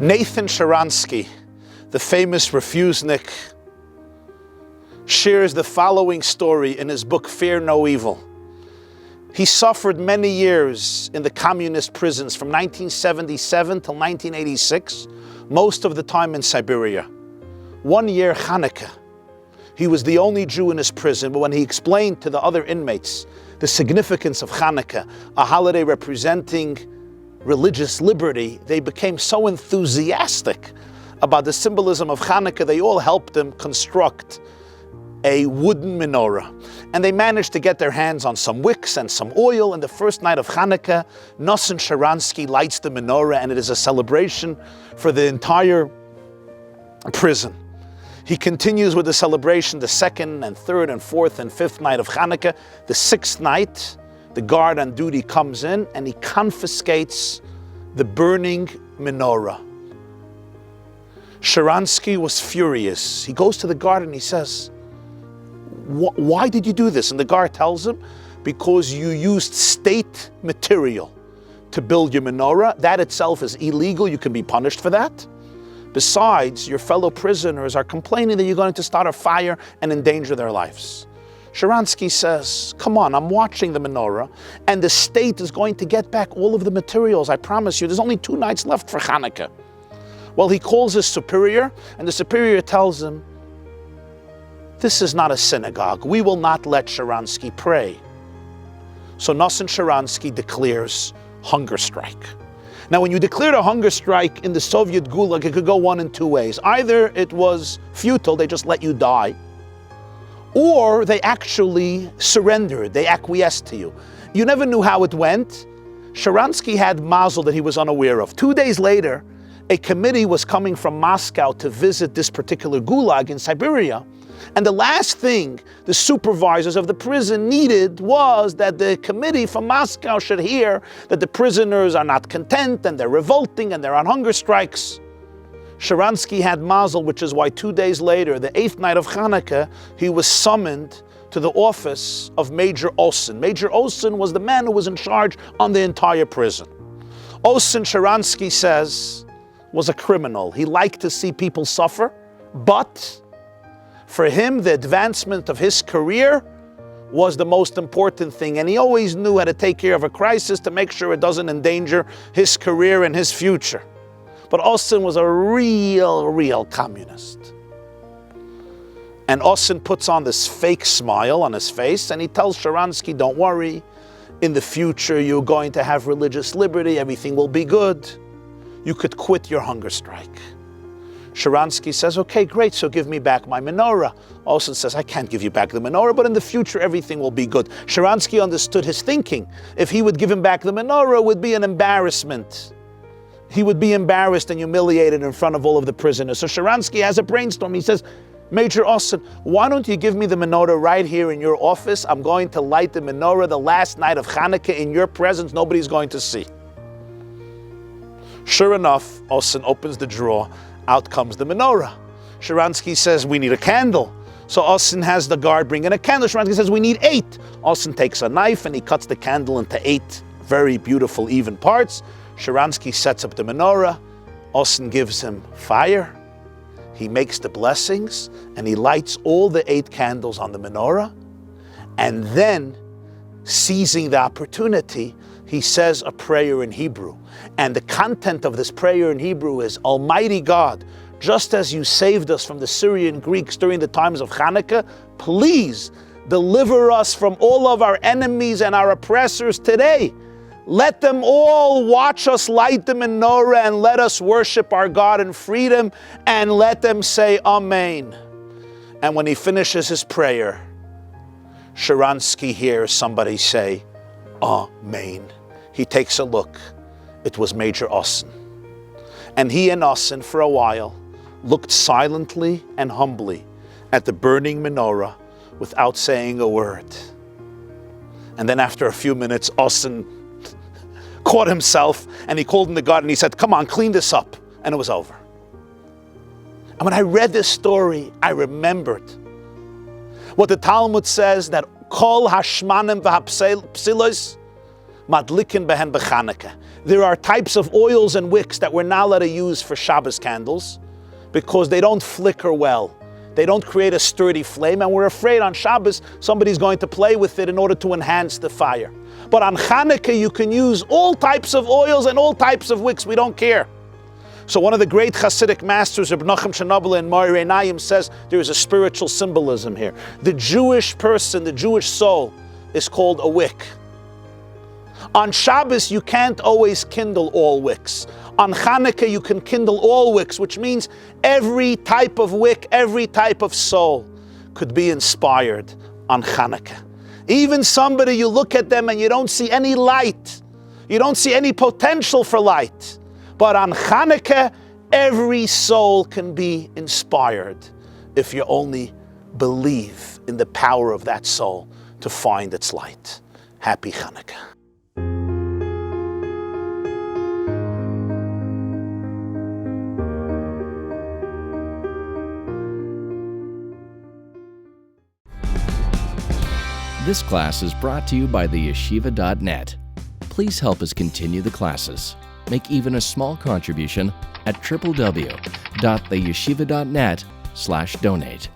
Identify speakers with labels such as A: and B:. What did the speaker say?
A: Nathan Sharansky, the famous refusenik, shares the following story in his book, Fear No Evil. He suffered many years in the communist prisons from 1977 till 1986, most of the time in Siberia. 1 year Chanukah. He was the only Jew in his prison, but when he explained to the other inmates the significance of Chanukah, a holiday representing religious liberty, they became so enthusiastic about the symbolism of Chanukah, they all helped him construct a wooden menorah. And they managed to get their hands on some wicks and some oil, and the first night of Chanukah, Nosson Sharansky lights the menorah, and it is a celebration for the entire prison. He continues with the celebration the second and third and fourth and fifth night of Chanukah. The sixth night, the guard on duty comes in and he confiscates the burning menorah. Sharansky was furious. He goes to the guard and he says, "Why did you do this?" And the guard tells him, "Because you used state material to build your menorah. That itself is illegal. You can be punished for that. Besides, your fellow prisoners are complaining that you're going to start a fire and endanger their lives." Sharansky says, "Come on, I'm watching the menorah, and the state is going to get back all of the materials, I promise you. There's only 2 nights left for Chanukah." Well, he calls his superior, and the superior tells him, "This is not a synagogue. We will not let Sharansky pray." So Nosson Sharansky declares hunger strike. Now, when you declared a hunger strike in the Soviet Gulag, it could go one in 2 ways. Either it was futile, they just let you die, or they actually surrendered, they acquiesced to you. You never knew how it went. Sharansky had mazel that he was unaware of. 2 days later, a committee was coming from Moscow to visit this particular Gulag in Siberia. And the last thing the supervisors of the prison needed was that the committee from Moscow should hear that the prisoners are not content and they're revolting and they're on hunger strikes. Sharansky had mazel, which is why 2 days later, the 8th night of Chanukah, he was summoned to the office of Major Olson. Major Olson was the man who was in charge on the entire prison. Olson, Sharansky says, was a criminal. He liked to see people suffer, but for him, the advancement of his career was the most important thing, and he always knew how to take care of a crisis to make sure it doesn't endanger his career and his future. But Olson was a real communist. And Olson puts on this fake smile on his face, and he tells Sharansky, "Don't worry, in the future you're going to have religious liberty, everything will be good. You could quit your hunger strike." Sharansky says, "Okay, great, so give me back my menorah." Olson says, "I can't give you back the menorah, but in the future everything will be good." Sharansky understood his thinking. If he would give him back the menorah, it would be an embarrassment. He would be embarrassed and humiliated in front of all of the prisoners. So Sharansky has a brainstorm. He says, "Major Olson, why don't you give me the menorah right here in your office? I'm going to light the menorah the last night of Chanukah in your presence. Nobody's going to see." Sure enough, Olson opens the drawer. Out comes the menorah. Sharansky says, "We need a candle." So Olson has the guard bring in a candle. Sharansky says, "We need 8. Olson takes a knife and he cuts the candle into 8 very beautiful, even parts. Sharansky sets up the menorah. Olson gives him fire. He makes the blessings and he lights all the 8 candles on the menorah. And then, seizing the opportunity, he says a prayer in Hebrew. And the content of this prayer in Hebrew is, "Almighty God, just as you saved us from the Syrian Greeks during the times of Chanukah, please deliver us from all of our enemies and our oppressors today. Let them all watch us light the menorah and let us worship our God in freedom, and let them say Amen." And when he finishes his prayer, Sharansky hears somebody say, "Amen." He takes a look. It was Major Olson. And he and Olson, for a while, looked silently and humbly at the burning menorah without saying a word. And then after a few minutes, Olson caught himself and he called in the guard and he said, "Come on, clean this up." And it was over. And when I read this story, I remembered what the Talmud says, that Kol hashmanim v'hapsilos madlikin behen b'Chanukah. There are types of oils and wicks that we're not allowed to use for Shabbos candles because they don't flicker well. They don't create a sturdy flame, and we're afraid on Shabbos somebody's going to play with it in order to enhance the fire. But on Chanukah you can use all types of oils and all types of wicks, we don't care. So one of the great Hasidic masters, Rabbi Jacobson in Moreh Einayim, says there is a spiritual symbolism here. The Jewish person, the Jewish soul, is called a wick. On Shabbos you can't always kindle all wicks. On Chanukah you can kindle all wicks, which means every type of wick, every type of soul could be inspired on Chanukah. Even somebody, you look at them and you don't see any light, you don't see any potential for light. But on Chanukah, every soul can be inspired if you only believe in the power of that soul to find its light. Happy Chanukah.
B: This class is brought to you by theyeshiva.net. Please help us continue the classes. Make even a small contribution at www.theyeshiva.net/donate.